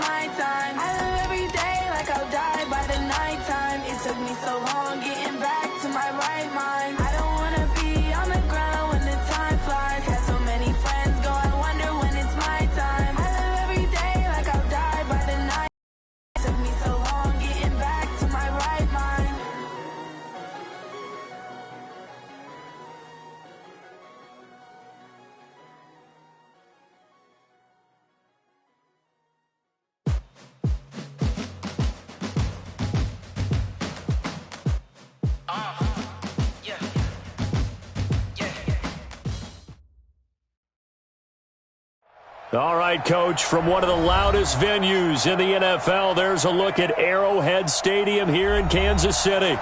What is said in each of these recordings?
my time. I live every day like I'll die by the nighttime. It took me so long getting back to my right mind. I don't wanna be on the ground when the time flies. Had so many friends go, I wonder when it's my time. I live every day like I'll die by the night. It took me so long getting back to my right mind. All right, Coach, from one of the loudest venues in the NFL, there's a look at Arrowhead Stadium here in Kansas City.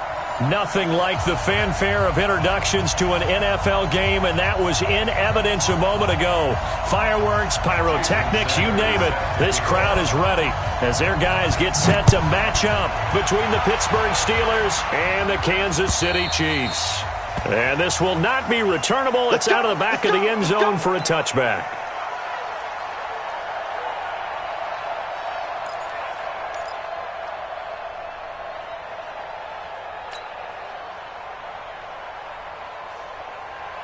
Nothing like the fanfare of introductions to an NFL game, and that was in evidence a moment ago. Fireworks, pyrotechnics, you name it. This crowd is ready as their guys get set to match up between the Pittsburgh Steelers and the Kansas City Chiefs. And this will not be returnable. It's out of the back of the end zone for a touchback.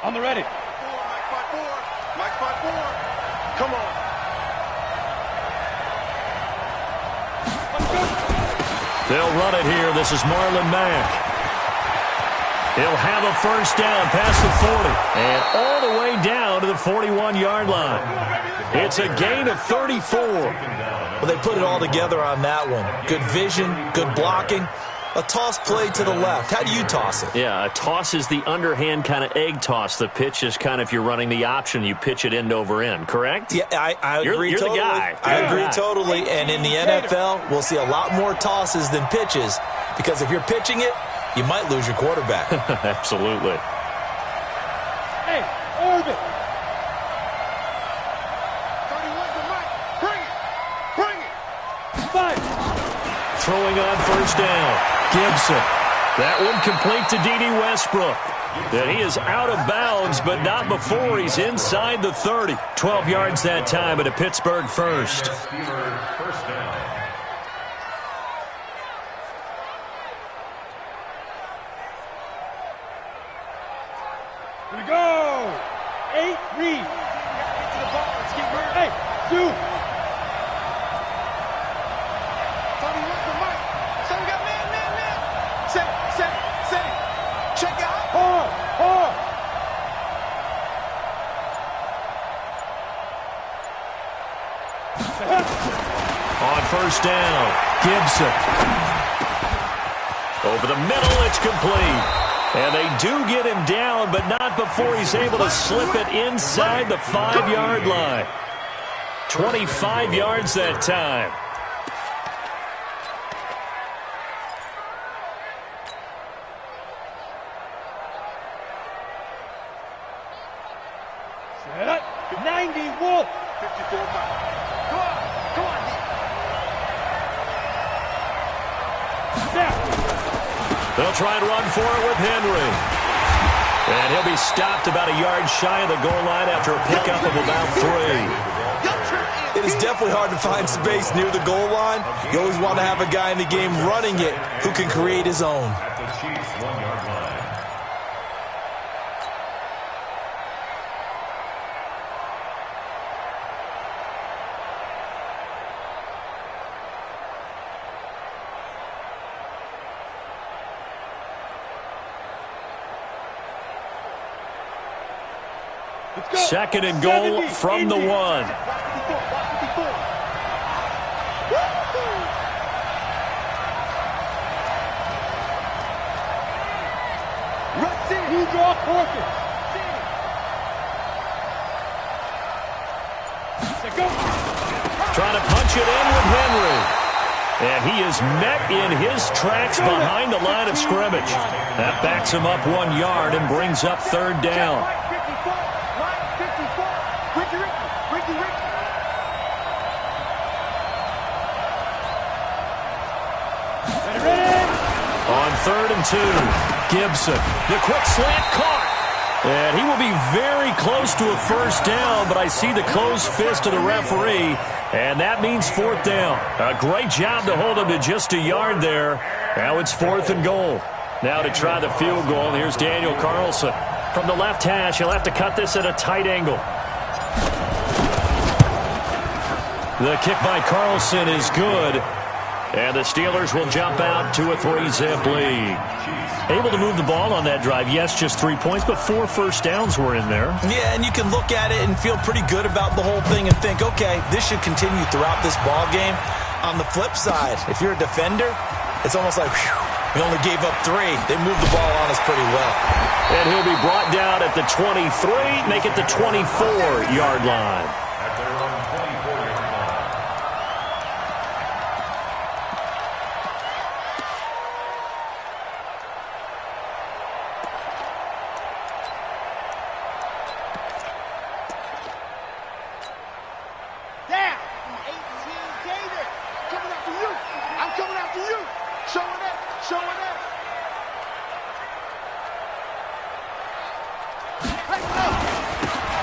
On the ready. Mike 5-4. Come on. They'll run it here. This is Marlon Mack. He'll have a first down past the 40 and all the way down to the 41-yard line. It's a gain of 34. Well, they put it all together on that one. Good vision, good blocking. A toss play to the left. How do you toss it? Yeah, a toss is the underhand kind of egg toss. The pitch is kind of if you're running the option, you pitch it end over end, correct? Yeah, I agree you're totally. The guy. I agree totally. And in the NFL, we'll see a lot more tosses than pitches because if you're pitching it, you might lose your quarterback. Absolutely. Hey, orbit. 31 to Mike. Bring it. Five. Throwing on first down. Gibson. That one complete to D.D. Westbrook. And he is out of bounds, but not before he's inside the 30. 12 yards that time at a Pittsburgh first. Here we go. 8 read. Get to the ball. Let's keep moving. Hey, 2. 31 to Mike. So we got man. Set. Check out. Hard. On first down, Gibson. Over the middle, it's complete. And they do get him down, but not before he's able to slip it inside the 5-yard line. 25 yards that time. Set up. 90 Wolf. 54 Mike. Come on. Snap. They'll try and run for it with Henry. And he'll be stopped about a yard shy of the goal line after a pickup of about 3. It is definitely hard to find space near the goal line. You always want to have a guy in the game running it who can create his own. Second and goal from the 1. You draw quarter. Trying to punch it in with Henry. And he is met in his tracks behind the line of scrimmage. That backs him up 1 yard and brings up third down. On 3rd and 2, Gibson. The quick slant caught. And he will be very close to a first down, but I see the closed fist of the referee, and that means fourth down. A great job to hold him to just a yard there. Now it's 4th and goal. Now to try the field goal, and here's Daniel Carlson. From the left hash, he'll have to cut this at a tight angle. The kick by Carlson is good, and the Steelers will jump out to a 3-zip lead. Able to move the ball on that drive. Yes, just 3 points, but 4 first downs were in there. Yeah, and you can look at it and feel pretty good about the whole thing and think, okay, this should continue throughout this ball game. On the flip side, if you're a defender, it's almost like, whew, we only gave up 3. They moved the ball on us pretty well. And he'll be brought down at the 23, make it the 24-yard line.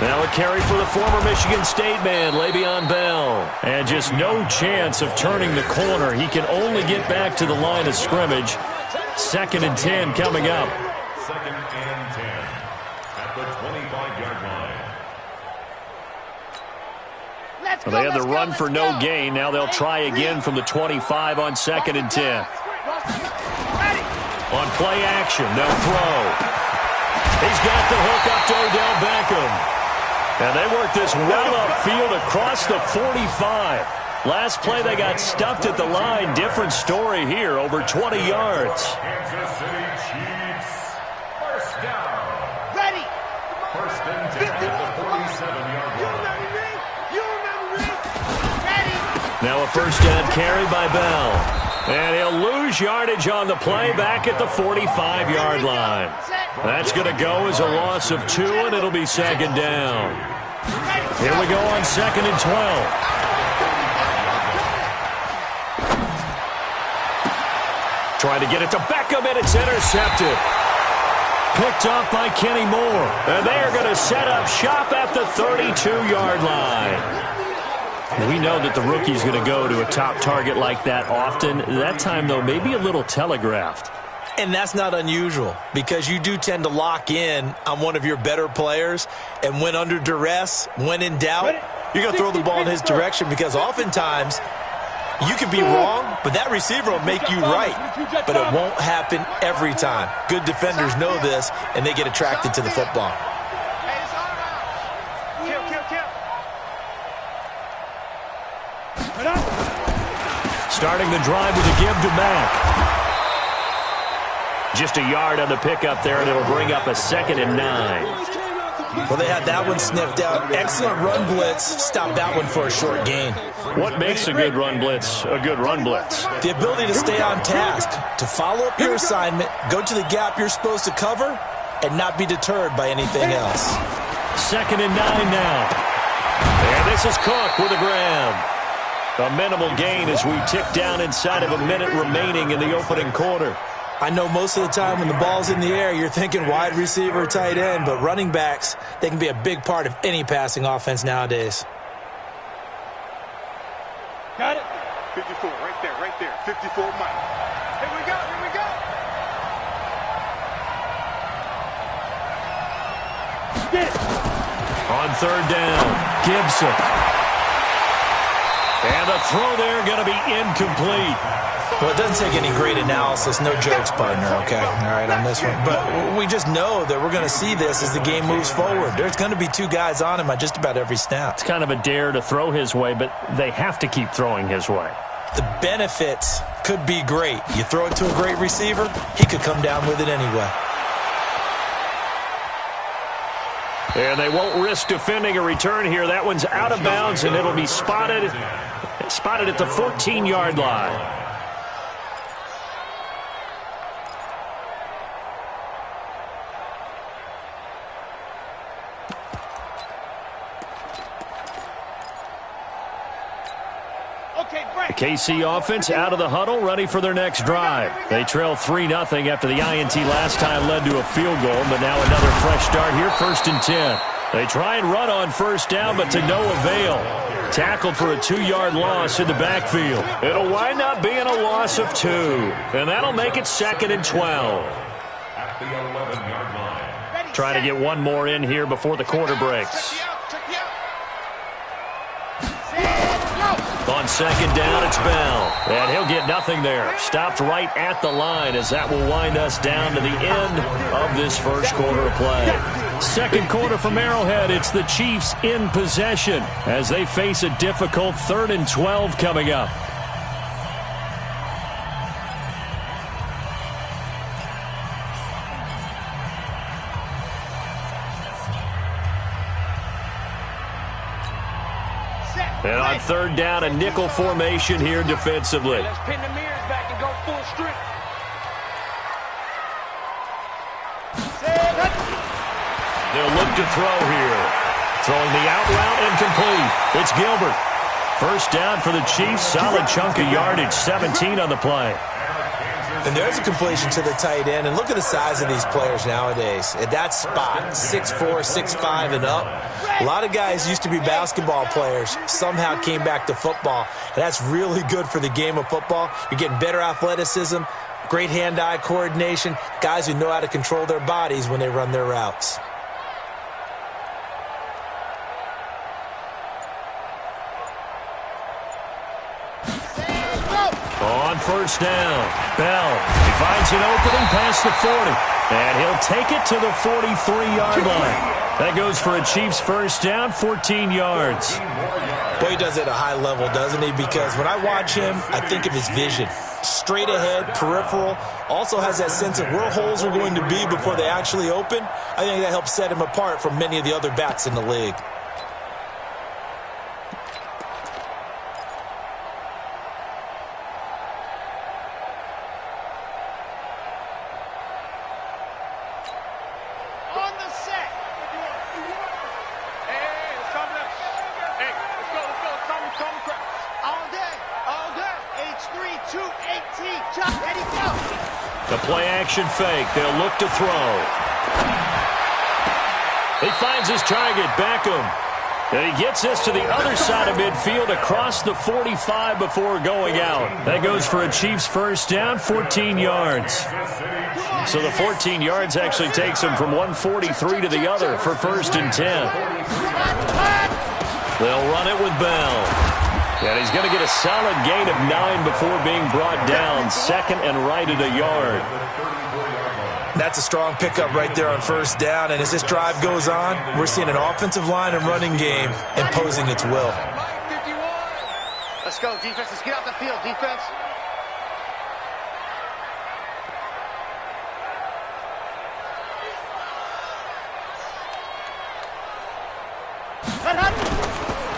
Now a carry for the former Michigan State man, Le'Veon Bell. And just no chance of turning the corner. He can only get back to the line of scrimmage. 2nd and 10 coming up. 2nd and 10 at the 25-yard line. Well, they had the run for no gain. Now they'll try again from the 25 on 2nd and 10. On play action, they'll throw. He's got the hook up to Odell Beckham. And they work this well upfield across the 45. Last play, they got stuffed at the line. Different story here, over 20 yards. Kansas City Chiefs, first down. Ready. First and 10 at the 47-yard line. You remember me? Ready. Now a first down carry by Bell. And he'll lose yardage on the play back at the 45-yard line. That's going to go as a loss of 2, and it'll be 2nd down. Here we go on 2nd and 12. Trying to get it to Beckham, and it's intercepted. Picked off by Kenny Moore. And they are going to set up shop at the 32-yard line. We know that the rookie's going to go to a top target like that often. That time, though, maybe a little telegraphed. And that's not unusual because you do tend to lock in on one of your better players, and when under duress, when in doubt, you're going to throw the ball in his direction because oftentimes you can be wrong, but that receiver will make you right. But it won't happen every time. Good defenders know this, and they get attracted to the football. Starting the drive with a give to Mack. Just a yard on the pickup there, and it'll bring up a 2nd and 9. Well, they had that one sniffed out. Excellent run blitz. Stopped that one for a short gain. What makes a good run blitz a good run blitz? The ability to stay on task, to follow up your assignment, go to the gap you're supposed to cover, and not be deterred by anything else. 2nd and 9 now. And this is Cook with a grab. A minimal gain as we tick down inside of a minute remaining in the opening quarter. I know most of the time when the ball's in the air, you're thinking wide receiver, tight end, but running backs, they can be a big part of any passing offense nowadays. Got it. 54, right there. 54, Mike. Here we go. Get it. On 3rd down, Gibson. And the throw there going to be incomplete. Well, it doesn't take any great analysis. No jokes, partner, okay? All right, on this one. But we just know that we're going to see this as the game moves forward. There's going to be 2 guys on him on just about every snap. It's kind of a dare to throw his way, but they have to keep throwing his way. The benefits could be great. You throw it to a great receiver, he could come down with it anyway. And they won't risk defending a return here. That one's out of bounds, and it'll be spotted at the 14-yard line. The KC offense out of the huddle, ready for their next drive. They trail 3-0 after the INT last time led to a field goal, but now another fresh start here, 1st and 10. They try and run on 1st down, but to no avail. Tackled for a 2-yard loss in the backfield. It'll wind up being a loss of 2, and that'll make it 2nd and 12. At the 11-yard line. Trying to get one more in here before the quarter breaks. On 2nd down, it's Bell. And he'll get nothing there. Stopped right at the line as that will wind us down to the end of this first quarter of play. 2nd quarter from Arrowhead. It's the Chiefs in possession as they face a difficult 3rd and 12 coming up. And on 3rd down, a nickel formation here defensively. Let's pin the mirrors back and go full strip. They'll look to throw here. Throwing the out route incomplete. It's Gilbert. 1st down for the Chiefs. Solid chunk of yardage. 17 on the play. And there's a completion to the tight end. And look at the size of these players nowadays. At that spot, 6'4", 6'5", and up. A lot of guys used to be basketball players. Somehow came back to football. And that's really good for the game of football. You're getting better athleticism, great hand-eye coordination, guys who know how to control their bodies when they run their routes. On 1st down, Bell. He finds an opening past the 40. And he'll take it to the 43-yard line. That goes for a Chiefs 1st down, 14 yards. Boy, he does it at a high level, doesn't he? Because when I watch him, I think of his vision. Straight ahead, peripheral. Also has that sense of where holes are going to be before they actually open. I think that helps set him apart from many of the other backs in the league. The play-action fake. They'll look to throw. He finds his target, Beckham. And he gets this to the other side of midfield across the 45 before going out. That goes for a Chiefs 1st down, 14 yards. So the 14 yards actually takes him from 143 to the other for 1st and 10. They'll run it with Bell. And he's going to get a solid gain of 9 before being brought down. 2nd and right at a yard. That's a strong pickup right there on 1st down. And as this drive goes on, we're seeing an offensive line and running game imposing its will. Let's go, defense. Let's get out the field, defense.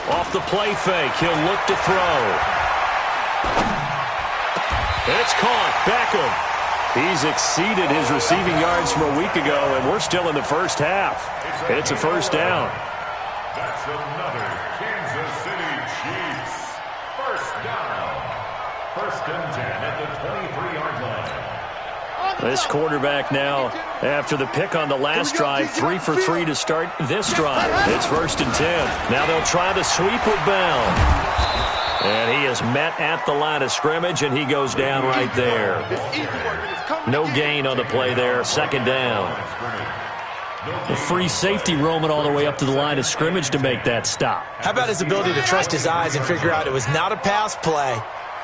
Off the play fake, he'll look to throw. It's caught. Beckham. He's exceeded his receiving yards from a week ago, and we're still in the 1st half. It's a 1st down. That's another Kansas City Chiefs 1st down. 1st and 10 at the 23-yard line. This quarterback now, after the pick on the last drive, 3 for 3 to start this drive. It's 1st and 10. Now they'll try the sweep with Bell. And he is met at the line of scrimmage, and he goes down right there. No gain on the play there. 2nd down. The free safety roaming all the way up to the line of scrimmage to make that stop. How about his ability to trust his eyes and figure out it was not a pass play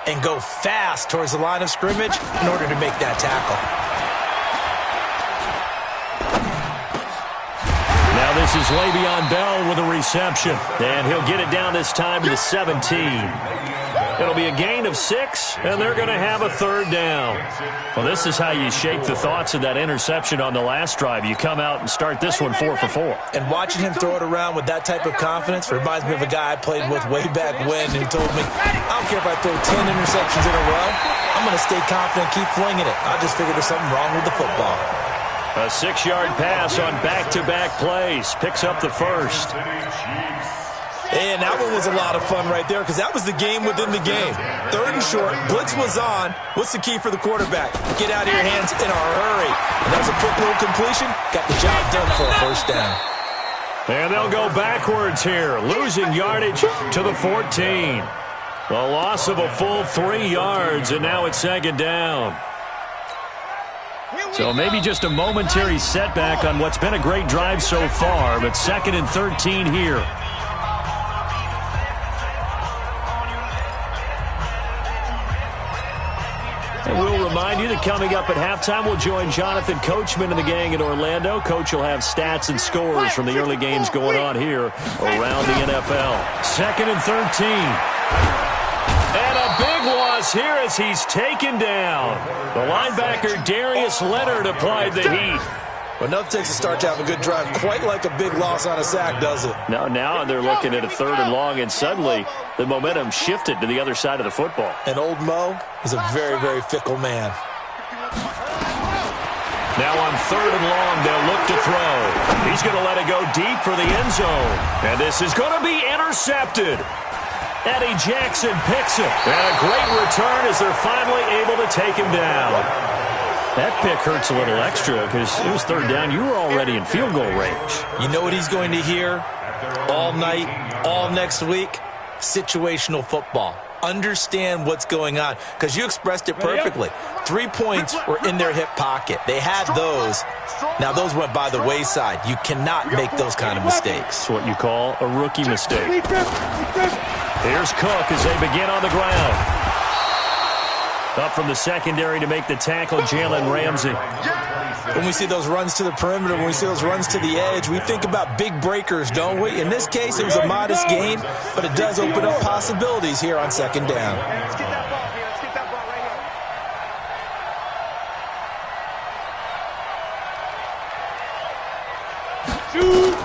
and go fast towards the line of scrimmage in order to make that tackle. Now this is Le'Veon Bell with a reception, and he'll get it down this time to the 17. It'll be a gain of 6, and they're going to have a 3rd down. Well, this is how you shake the thoughts of that interception on the last drive. You come out and start this one 4 for 4. And watching him throw it around with that type of confidence reminds me of a guy I played with way back when who told me, I don't care if I throw 10 interceptions in a row. I'm going to stay confident and keep flinging it. I just figured there's something wrong with the football. A 6-yard pass on back-to-back plays. Picks up the 1st. And that one was a lot of fun right there because that was the game within the game. 3rd and short, blitz was on. What's the key for the quarterback? Get out of your hands in a hurry. And that was a quick little completion. Got the job done for a first down. And they'll go backwards here, losing yardage to the 14. A loss of a full 3 yards, and now it's 2nd down. So maybe just a momentary setback on what's been a great drive so far, but 2nd and 13 here. And we'll remind you that coming up at halftime, we'll join Jonathan Coachman and the gang in Orlando. Coach will have stats and scores from the early games going on here around the NFL. 2nd and 13. And a big loss here as he's taken down. The linebacker Darius Leonard applied the heat. Well, nothing takes a start to have a good drive quite like a big loss on a sack, does it? Now they're looking at a 3rd and long, and suddenly the momentum shifted to the other side of the football. And old Mo is a very, very fickle man. Now on 3rd and long, they'll look to throw. He's going to let it go deep for the end zone. And this is going to be intercepted. Eddie Jackson picks it. And a great return as they're finally able to take him down. That pick hurts a little extra because it was 3rd down. You were already in field goal range. You know what he's going to hear all night, all next week? Situational football. Understand what's going on because you expressed it perfectly. 3 points were in their hip pocket. They had those. Now, those went by the wayside. You cannot make those kind of mistakes. It's what you call a rookie mistake. Here's Cook as they begin on the ground. Up from the secondary to make the tackle, Jalen Ramsey. When we see those runs to the perimeter, when we see those runs to the edge, we think about big breakers, don't we? In this case, it was a modest gain, but it does open up possibilities here on 2nd down. Let's get that ball here. Let's get that ball right here. Shoot!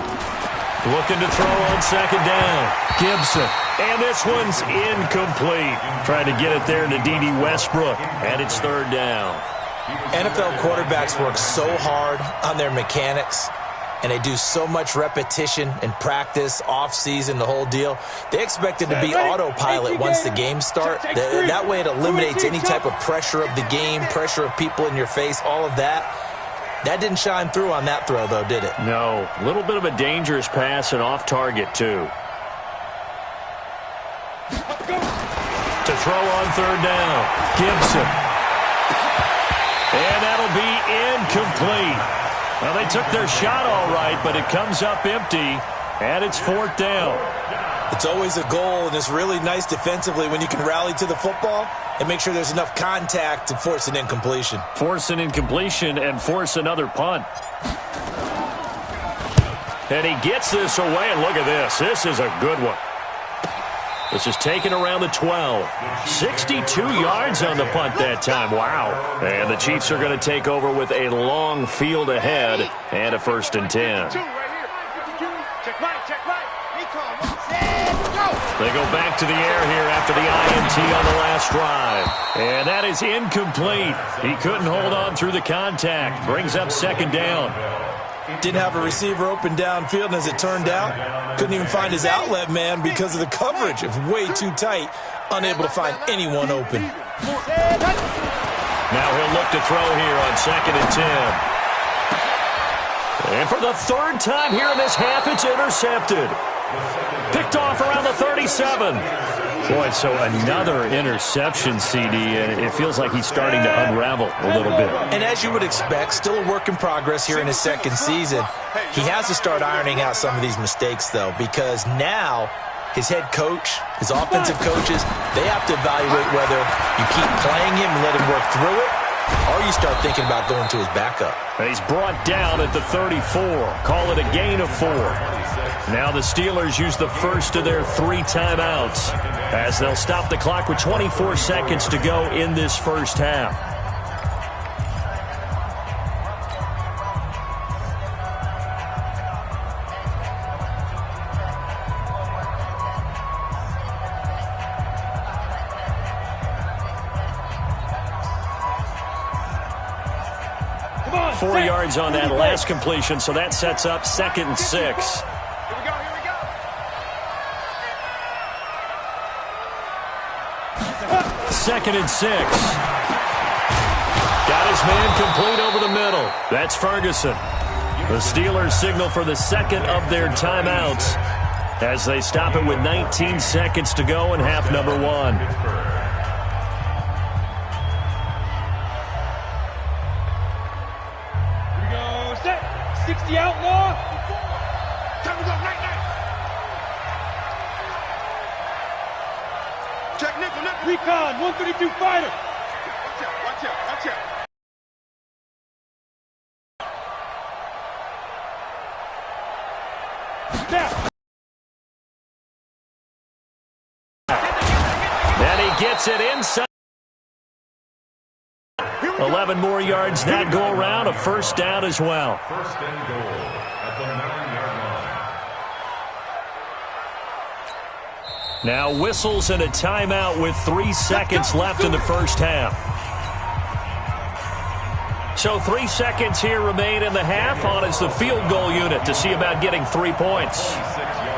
Looking to throw on 2nd down. Gibson. And this one's incomplete. Trying to get it there to D.D. Westbrook. And it's 3rd down. NFL quarterbacks work so hard on their mechanics, and they do so much repetition and practice, off-season, the whole deal. They expect it to be autopilot once the games start. That way it eliminates any type of pressure of the game, pressure of people in your face, all of that. That didn't shine through on that throw, though, did it? No. A little bit of a dangerous pass and off target, too. To throw on 3rd down. Gibson. And that'll be incomplete. Well, they took their shot all right, but it comes up empty, and it's 4th down. It's always a goal, and it's really nice defensively when you can rally to the football and make sure there's enough contact to force an incompletion. Force an incompletion and force another punt. And he gets this away, and look at this. This is a good one. This is taken around the 12. 62 yards on the punt that time. Wow. And the Chiefs are going to take over with a long field ahead and a 1st and 10. Check right. They go back to the air here after the INT on the last drive. And that is incomplete. He couldn't hold on through the contact. Brings up 2nd down. Didn't have a receiver open downfield, and as it turned out, couldn't even find his outlet man because of the coverage. It was way too tight, unable to find anyone open. Now he'll look to throw here on 2nd and 10. And for the 3rd time here in this half, it's intercepted. Picked off around the 37. Boy, so another interception, CD, and it feels like he's starting to unravel a little bit. And as you would expect, still a work in progress here in his 2nd season. He has to start ironing out some of these mistakes, though, because now his head coach, his offensive coaches, they have to evaluate whether you keep playing him and let him work through it, or you start thinking about going to his backup. And he's brought down at the 34. Call it a gain of 4. Now the Steelers use the first of their 3 timeouts as they'll stop the clock with 24 seconds to go in this first half. Come on, 4 yards on that last completion, so that sets up 2nd and 6. Here we go. 2nd and 6. Got his man complete over the middle. That's Ferguson. The Steelers signal for the second of their timeouts as they stop it with 19 seconds to go in half number 1. Here we go, set. 60 outlaw. Time to go, night. Check nickel. Recon, 132 fighter. Watch out. And he gets it inside. 11 more yards that go around. A first down as well. First and goal at the 9-yard line. Now whistles and a timeout with 3 seconds left in the first half. So 3 seconds here remain in the half. On is the field goal unit to see about getting 3 points.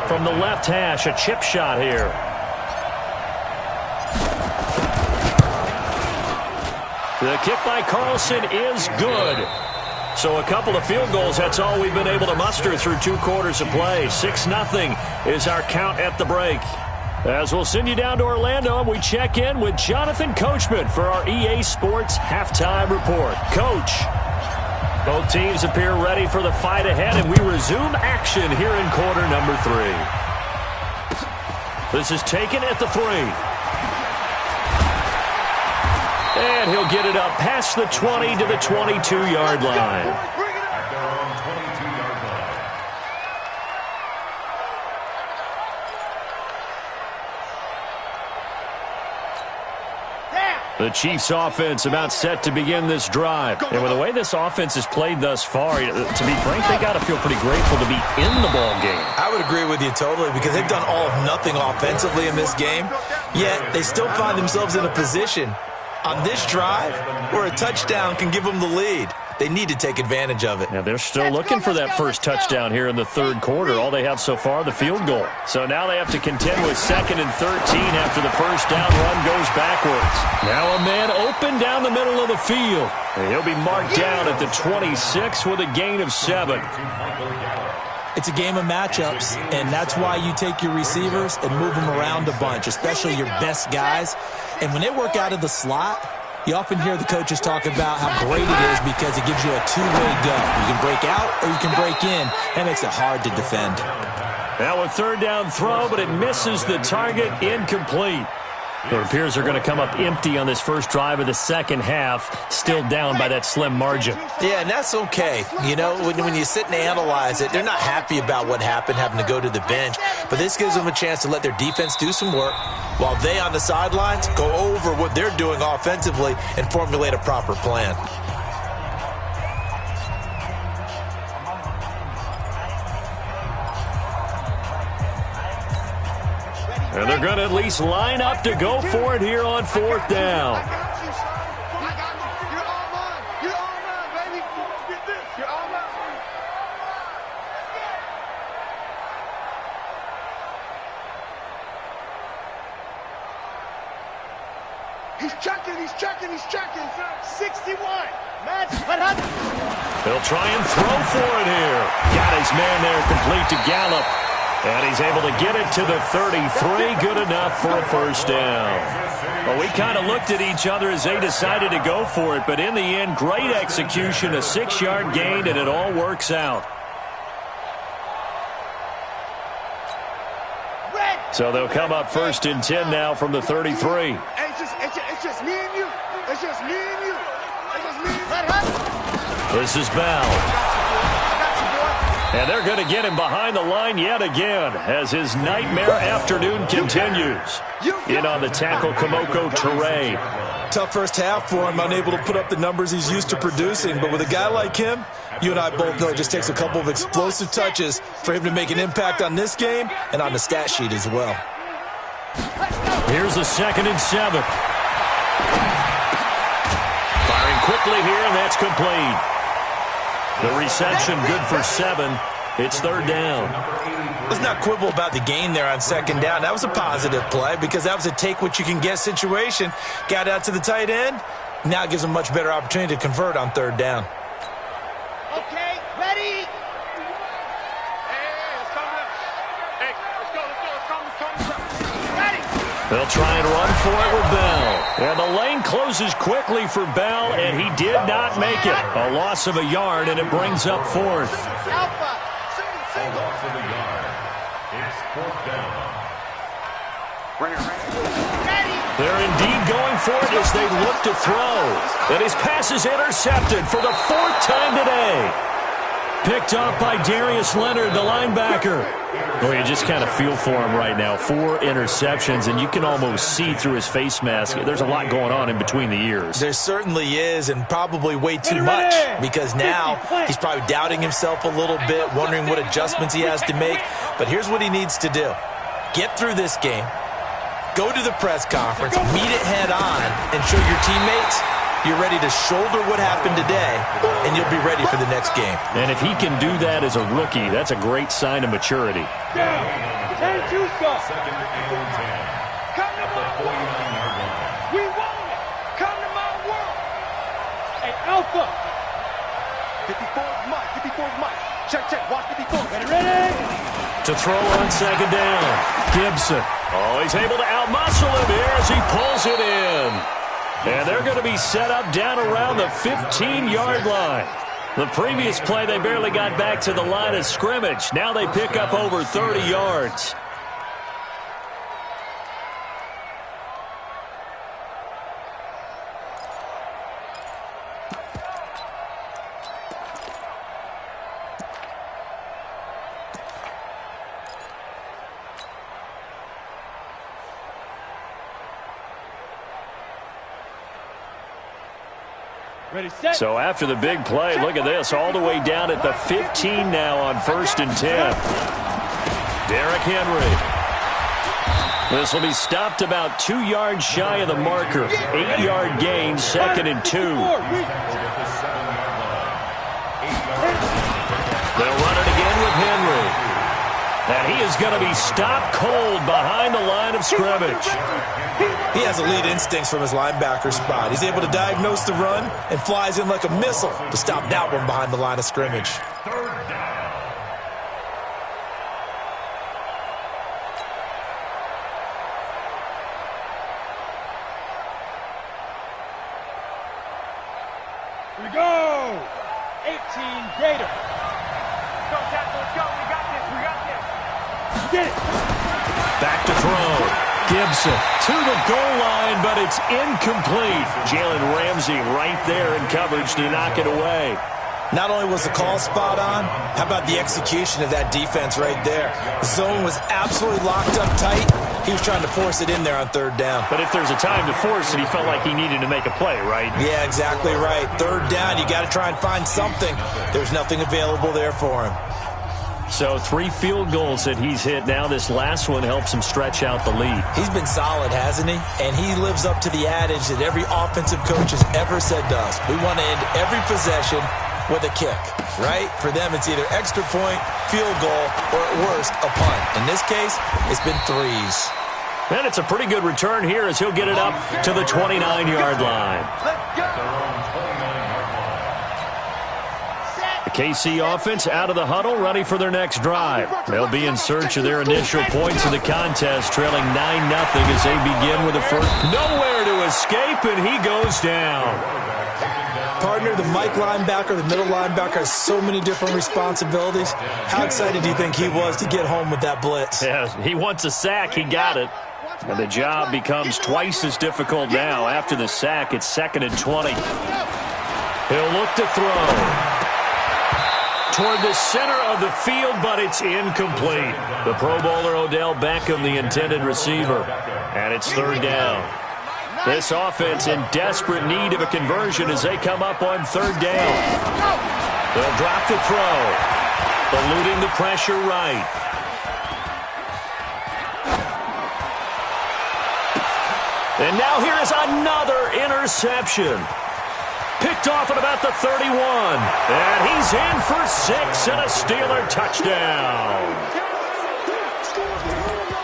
From the left hash, a chip shot here. The kick by Carlson is good. So a couple of field goals, that's all we've been able to muster through 2 quarters of play. 6-0 is our count at the break. As we'll send you down to Orlando, and we check in with Jonathan Coachman for our EA Sports Halftime Report. Coach, both teams appear ready for the fight ahead, and we resume action here in quarter number 3. This is taken at the 3. And he'll get it up past the 20 to the 22-yard line. At their own 22-yard line. The Chiefs offense about set to begin this drive. And with the way this offense has played thus far, to be frank, they got to feel pretty grateful to be in the ball game. I would agree with you totally because they've done all of nothing offensively in this game, yet they still find themselves in a position on this drive where a touchdown can give them the lead. They need to take advantage of it. Now they're still looking for that first touchdown here in the third quarter. All they have so far, the field goal. So now they have to contend with 2nd and 13 after the first down run goes backwards. Now a man open down the middle of the field. And he'll be marked down at the 26 with a gain of 7. It's a game of matchups, and that's why you take your receivers and move them around a bunch, especially your best guys. And when they work out of the slot, you often hear the coaches talk about how great it is because it gives you a two-way go. You can break out or you can break in. That makes it hard to defend. Now a third down throw, but it misses the target, incomplete. It appears they're going to come up empty on this first drive of the second half, still down by that slim margin. Yeah, and that's okay. You know, when you sit and analyze it, they're not happy about what happened, having to go to the bench. But this gives them a chance to let their defense do some work while they on the sidelines go over what they're doing offensively and formulate a proper plan. And they're going to at least line up to go for it here on 4th down. He's checking. 61. He'll try and throw for it here. Got his man there complete to Gallup. And he's able to get it to the 33. Good enough for a first down. Well, we kind of looked at each other as they decided to go for it. But in the end, great execution, a 6-yard gain, and it all works out. So they'll come up 1st and 10 now from the 33. It's just me and you. It's just me and you. This is Bell. And they're going to get him behind the line yet again as his nightmare afternoon continues. In on the tackle, Kamoko Toure. Tough first half for him, unable to put up the numbers he's used to producing. But with a guy like him, you and I both know it just takes a couple of explosive touches for him to make an impact on this game and on the stat sheet as well. Here's a 2nd and 7. Firing quickly here, and that's complete. The reception good for 7. It's third down. Let's not quibble about the gain there on second down. That was a positive play because that was a take-what-you-can-get situation. Got out to the tight end. Now it gives them a much better opportunity to convert on third down. Okay, ready? They'll try and run for it with Bell. And the lane closes quickly for Bell, and he did not make it. A loss of a yard, and it brings up fourth. Alpha. A loss of a yard. It's fourth down. They're indeed going for it as they look to throw. And his pass is intercepted for the fourth time today. Picked up by Darius Leonard, the linebacker. Well, you just kind of feel for him right now. 4 interceptions, and you can almost see through his face mask. There's a lot going on in between the ears. There certainly is, and probably way too much, because now he's probably doubting himself a little bit, wondering what adjustments he has to make. But here's what he needs to do. Get through this game, go to the press conference, meet it head on, and show your teammates you're ready to shoulder what happened today, and you'll be ready for the next game. And if he can do that as a rookie, that's a great sign of maturity. Second and 10. Come to my 49-yard line. We want it. Come to my world. Hey, Alpha. 54 Mike. 54 Mike. Check. Watch 54. Ready? To throw on second down, Gibson. Oh, he's able to outmuscle him here as he pulls it in. And they're going to be set up down around the 15-yard line. The previous play, they barely got back to the line of scrimmage. Now they pick up over 30 yards. Ready, set. So after the big play, look at this, all the way down at the 15 now on 1st and 10. Derrick Henry. This will be stopped about 2 yards shy of the marker. 8-yard gain, 2nd and 2. They'll run it again with Henry. And he is going to be stopped cold behind the line of scrimmage. He has elite instincts from his linebacker spot. He's able to diagnose the run and flies in like a missile to stop that one behind the line of scrimmage. Third down. Here we go. 18 greater. Go, Jack, let's go. We got this. Get it. Back to throw. Gibson to the goal line, but it's incomplete. Jalen Ramsey right there in coverage to knock it away. Not only was the call spot on, how about the execution of that defense right there? The zone was absolutely locked up tight. He was trying to force it in there on third down. But if there's a time to force it, he felt like he needed to make a play, right? Yeah, exactly right. Third down, you got to try and find something. There's nothing available there for him. So 3 field goals that he's hit now. This last one helps him stretch out the lead. He's been solid, hasn't he? And he lives up to the adage that every offensive coach has ever said to us. We want to end every possession with a kick, right? For them, it's either extra point, field goal, or at worst, a punt. In this case, it's been 3s. And it's a pretty good return here as he'll get it up to the 29-yard line. Let's go. The KC offense out of the huddle, ready for their next drive. They'll be in search of their initial points of the contest, trailing 9-0 as they begin with the first. Nowhere to escape, and he goes down. Partner, the Mike linebacker, the middle linebacker has so many different responsibilities. How excited do you think he was to get home with that blitz? Yeah, he wants a sack. He got it. And the job becomes twice as difficult now. After the sack, it's 2nd and 20. He'll look to throw toward the center of the field, but it's incomplete. The Pro Bowler Odell Beckham, the intended receiver. And it's 3rd down. This offense in desperate need of a conversion as they come up on 3rd down. They'll drop the throw. Eluding the pressure right. And now here is another interception. Picked Picked off at about the 31. And he's in for 6 and a Steeler touchdown.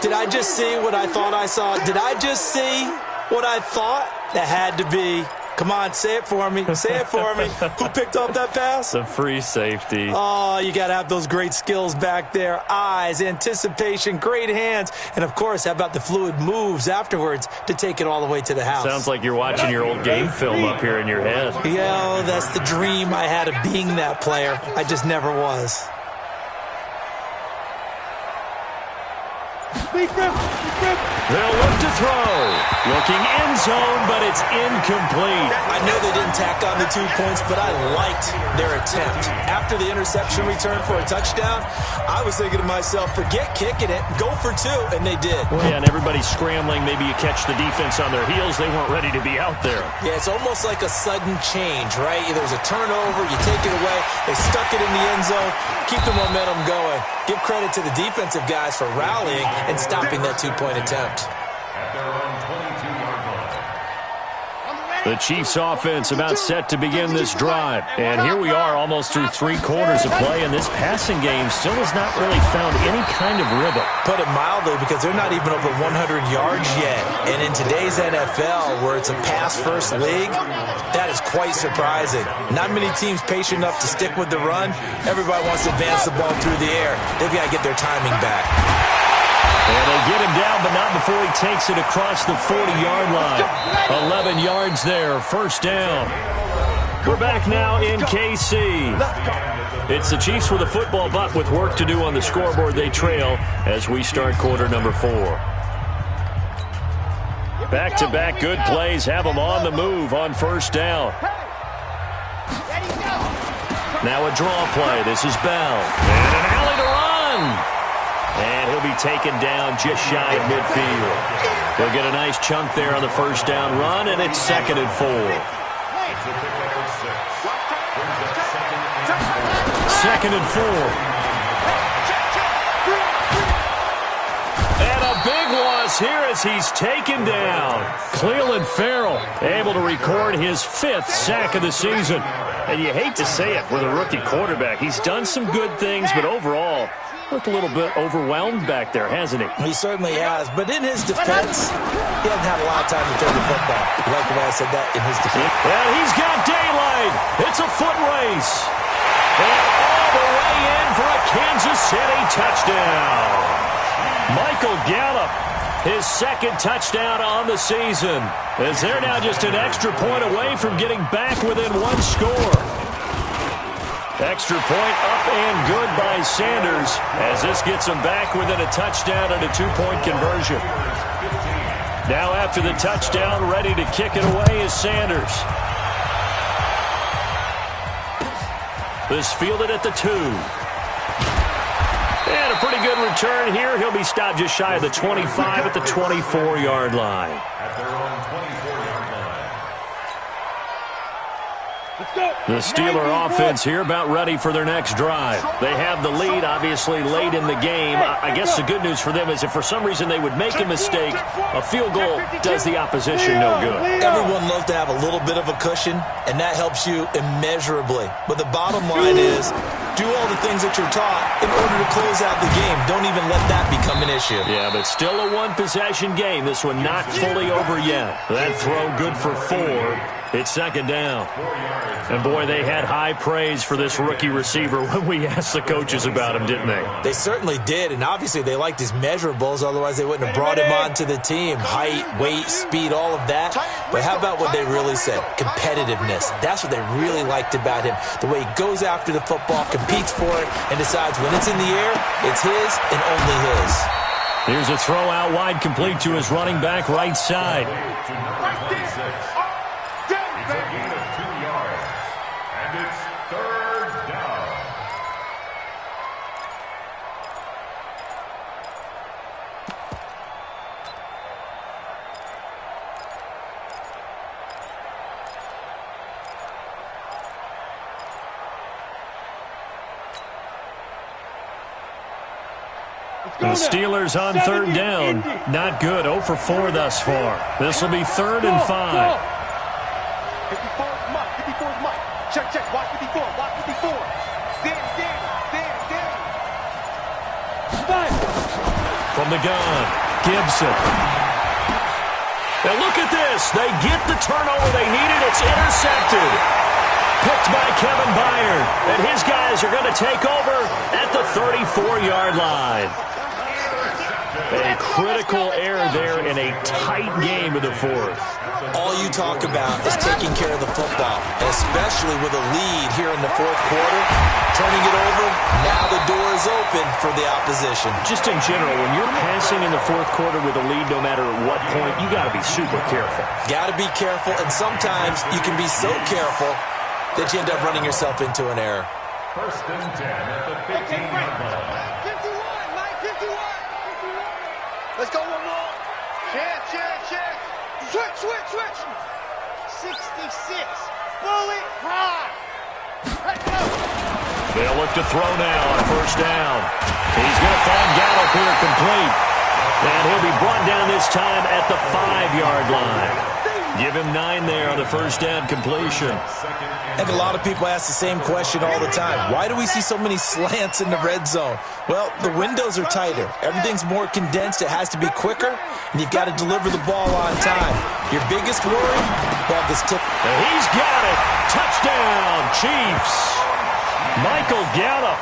Did I just see what I thought I saw? Did I just see what I thought? That had to be. Come on, say it for me. Say it for me. Who picked off that pass? The free safety. Oh, you got to have those great skills back there. Eyes, anticipation, great hands. And, of course, how about the fluid moves afterwards to take it all the way to the house? Sounds like you're watching your old game film up here in your head. Yeah, that's the dream I had of being that player. I just never was. They'll look to throw. Looking end zone, but it's incomplete. I know they didn't tack on the 2 points, but I liked their attempt. After the interception return for a touchdown, I was thinking to myself, forget kicking it, go for 2, and they did. Well, yeah, and everybody's scrambling. Maybe you catch the defense on their heels. They weren't ready to be out there. Yeah, it's almost like a sudden change, right? There's a turnover, you take it away, they stuck it in the end zone, keep the momentum going. Give credit to the defensive guys for rallying and stopping that 2-point attempt. At their own 22-yard line. The Chiefs offense about set to begin this drive. And here we are almost through 3 quarters of play, and this passing game still has not really found any kind of rhythm. Put it mildly, because they're not even over 100 yards yet. And in today's NFL, where it's a pass-first league, that is quite surprising. Not many teams patient enough to stick with the run. Everybody wants to advance the ball through the air. They've got to get their timing back. And they get him down, but not before he takes it across the 40-yard line. 11 yards there, first down. We're back now in KC. It's the Chiefs with a football, but with work to do on the scoreboard, they trail as we start quarter number 4. Back-to-back good plays have them on the move on first down. Now a draw play. This is Bell. And an alley to run. And he'll be taken down just shy of midfield. He'll get a nice chunk there on the first down run, and it's 2nd and 4. 2nd and 4. And a big loss here as he's taken down. Cleveland Farrell able to record his 5th sack of the season. And you hate to say it with a rookie quarterback. He's done some good things, but overall, looked a little bit overwhelmed back there, hasn't he? He certainly has. But in his defense, he hasn't had a lot of time to throw the football. You like the way I said that? In his defense. And he's got daylight. It's a foot race. And all the way in for a Kansas City touchdown. Michael Gallup, his 2nd touchdown on the season, as they're now just an extra point away from getting back within 1 score. Extra point up and good by Sanders as this gets them back within a touchdown and a 2-point conversion. Now after the touchdown, ready to kick it away is Sanders. This fielded at the 2. And a pretty good return here. He'll be stopped just shy of the 25 at the 24-yard line. At their own 24-yard line. The Steeler offense here about ready for their next drive. They have the lead, obviously, late in the game. I guess the good news for them is if for some reason they would make a mistake, a field goal does the opposition no good. Everyone loves to have a little bit of a cushion, and that helps you immeasurably. But the bottom line is, do all the things that you're taught in order to close out the game. Don't even let that become an issue. Yeah, but still a 1-possession game. This one not fully over yet. That throw good for 4. It's 2nd down. And, boy, they had high praise for this rookie receiver when we asked the coaches about him, didn't they? They certainly did, and obviously they liked his measurables. Otherwise, they wouldn't have brought him onto the team. Height, weight, speed, all of that. But how about what they really said? Competitiveness. That's what they really liked about him. The way he goes after the football, competes for it, and decides when it's in the air, it's his and only his. Here's a throw out wide, complete to his running back right side. It's a gain of 2 yards, and it's 3rd down. The Steelers on 3rd down. Not good. 0 for 4 thus far. This will be 3rd and 5. Check, check. Watch 54. Watch 54. Danny. From the gun, Gibson. And look at this. They get the turnover they needed. It's intercepted. Picked by Kevin Byard. And his guys are going to take over at the 34-yard line. A critical error there in a tight game in the fourth. All you talk about is taking care of the football, especially with a lead here in the fourth quarter. Turning it over, now the door is open for the opposition. Just in general, when you're passing in the fourth quarter with a lead, no matter at what point, you got to be super careful. Got to be careful, and sometimes you can be so careful that you end up running yourself into an error. First and 10 at the 15-yard line. 51, Mike, 51. Let's go one more. Check. Switch. 66. Bullet high. Let's go. They'll look to throw now on first down. He's going to find Gallup here complete. And he'll be brought down this time at the 5-yard line. Give him 9 there on the first down completion. And a lot of people ask the same question all the time. Why do we see so many slants in the red zone? Well, the windows are tighter. Everything's more condensed. It has to be quicker, and you've got to deliver the ball on time. Your biggest worry? Ball gets tipped. And he's got it. Touchdown, Chiefs. Michael Gallup,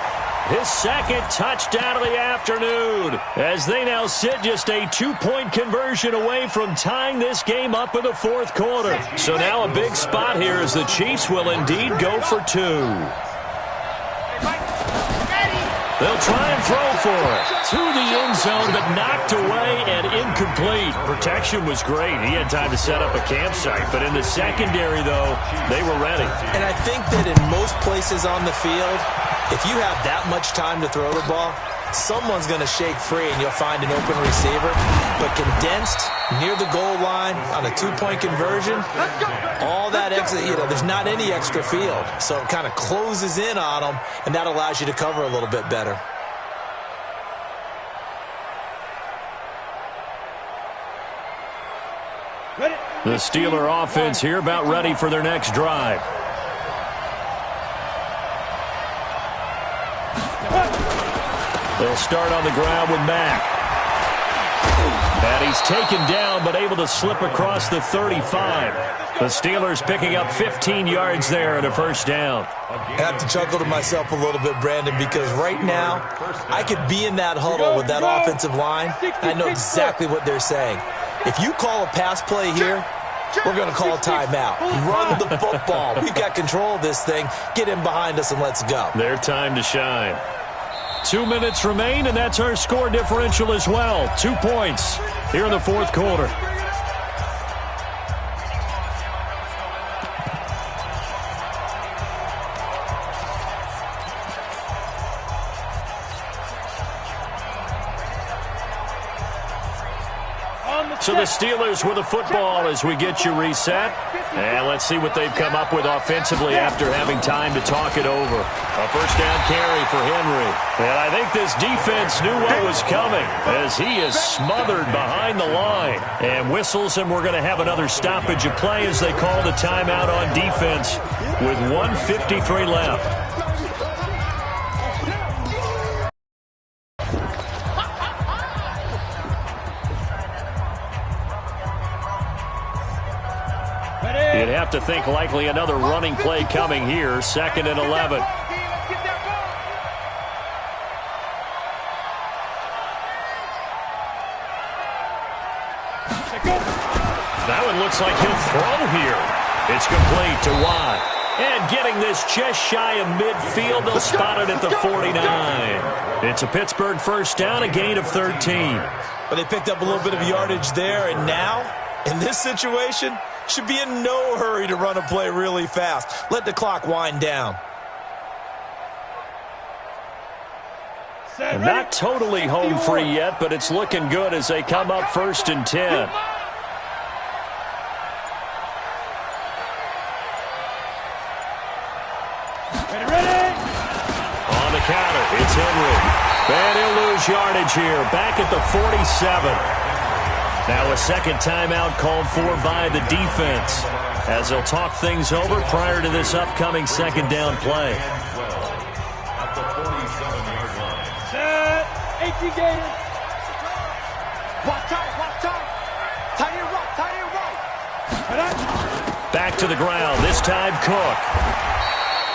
his second touchdown of the afternoon, as they now sit just a 2-point conversion away from tying this game up in the fourth quarter. So now a big spot here as the Chiefs will indeed go for 2. They'll try and throw for it. To the end zone, but knocked away and incomplete. Protection was great. He had time to set up a campsite. But in the secondary, though, they were ready. And I think that in most places on the field, if you have that much time to throw the ball, someone's going to shake free and you'll find an open receiver. But condensed, near the goal line, on a 2-point conversion, all that extra, there's not any extra field. So it kind of closes in on them, and that allows you to cover a little bit better. The Steeler offense here about ready for their next drive. They'll start on the ground with Mack. And he's taken down but able to slip across the 35. The Steelers picking up 15 yards there and a first down. I have to chuckle to myself a little bit, Brandon, because right now I could be in that huddle with that offensive line, and I know exactly what they're saying. If you call a pass play here, we're going to call a timeout. Run the football. We've got control of this thing. Get in behind us and let's go. Their time to shine. 2 minutes remain, and that's our score differential as well. 2 points here in the fourth quarter. So the Steelers with the football as we get you reset. And let's see what they've come up with offensively after having time to talk it over. A first down carry for Henry. And I think this defense knew what was coming as he is smothered behind the line. And whistles, and we're going to have another stoppage of play as they call the timeout on defense with 1:53 left. You'd have to think likely another running play coming here. 2nd and 11. That one looks like he'll throw here. It's complete to Watt. And getting this just shy of midfield, they'll spot it at the 49. It's a Pittsburgh first down, a gain of 13. But they picked up a little bit of yardage there, and now, in this situation, should be in no hurry to run a play really fast. Let the clock wind down. Not totally home free yet, but it's looking good as they come up 1st and 10. On the counter, it's Henry. And he'll lose yardage here, back at the 47. Now a second timeout called for by the defense as they'll talk things over prior to this upcoming second down play. At the 47-yard line. Set. 18 Gators. Watch out, watch out. Tight end right, tight end right. Back to the ground, this time Cook.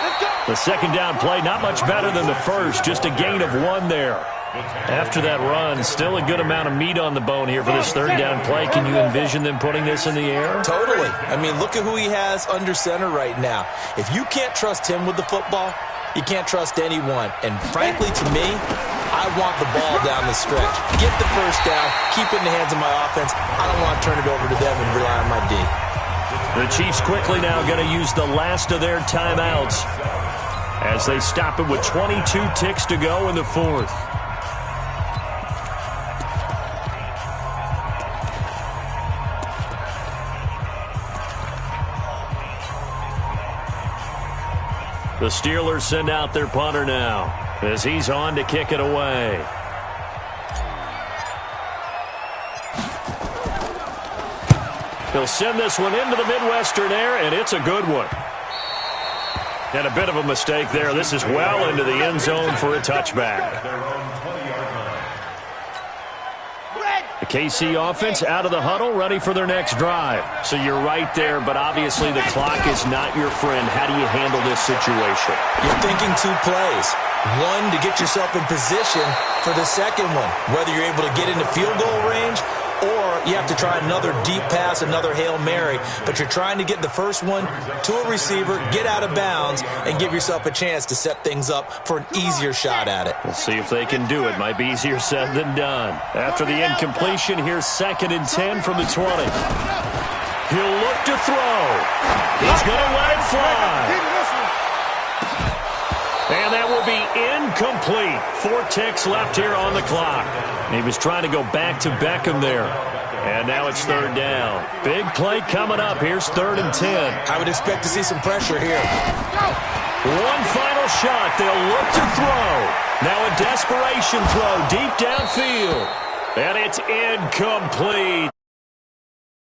Let's go. The second down play, not much better than the first, just a gain of 1 there. After that run, still a good amount of meat on the bone here for this third down play. Can you envision them putting this in the air? Totally. I mean, look at who he has under center right now. If you can't trust him with the football, you can't trust anyone. And frankly, to me, I want the ball down the stretch. Get the first down, keep it in the hands of my offense. I don't want to turn it over to them and rely on my D. The Chiefs quickly now going to use the last of their timeouts as they stop it with 22 ticks to go in the fourth. The Steelers send out their punter now as he's on to kick it away. He'll send this one into the Midwestern air, and it's a good one. And a bit of a mistake there. This is well into the end zone for a touchback. The KC offense out of the huddle, ready for their next drive. So you're right there, but obviously the clock is not your friend. How do you handle this situation? You're thinking 2 plays. One, to get yourself in position for the second one, whether you're able to get into field goal range or you have to try another deep pass, another Hail Mary. But you're trying to get the first one to a receiver, get out of bounds, and give yourself a chance to set things up for an easier shot at it. We'll see if they can do it. Might be easier said than done. After the incompletion, here's 2nd and 10 from the 20. He'll look to throw. He's going to let it fly. And that will be incomplete. 4 ticks left here on the clock. He was trying to go back to Beckham there. And now it's 3rd down. Big play coming up. Here's 3rd and 10. I would expect to see some pressure here. One final shot. They'll look to throw. Now a desperation throw deep downfield. And it's incomplete.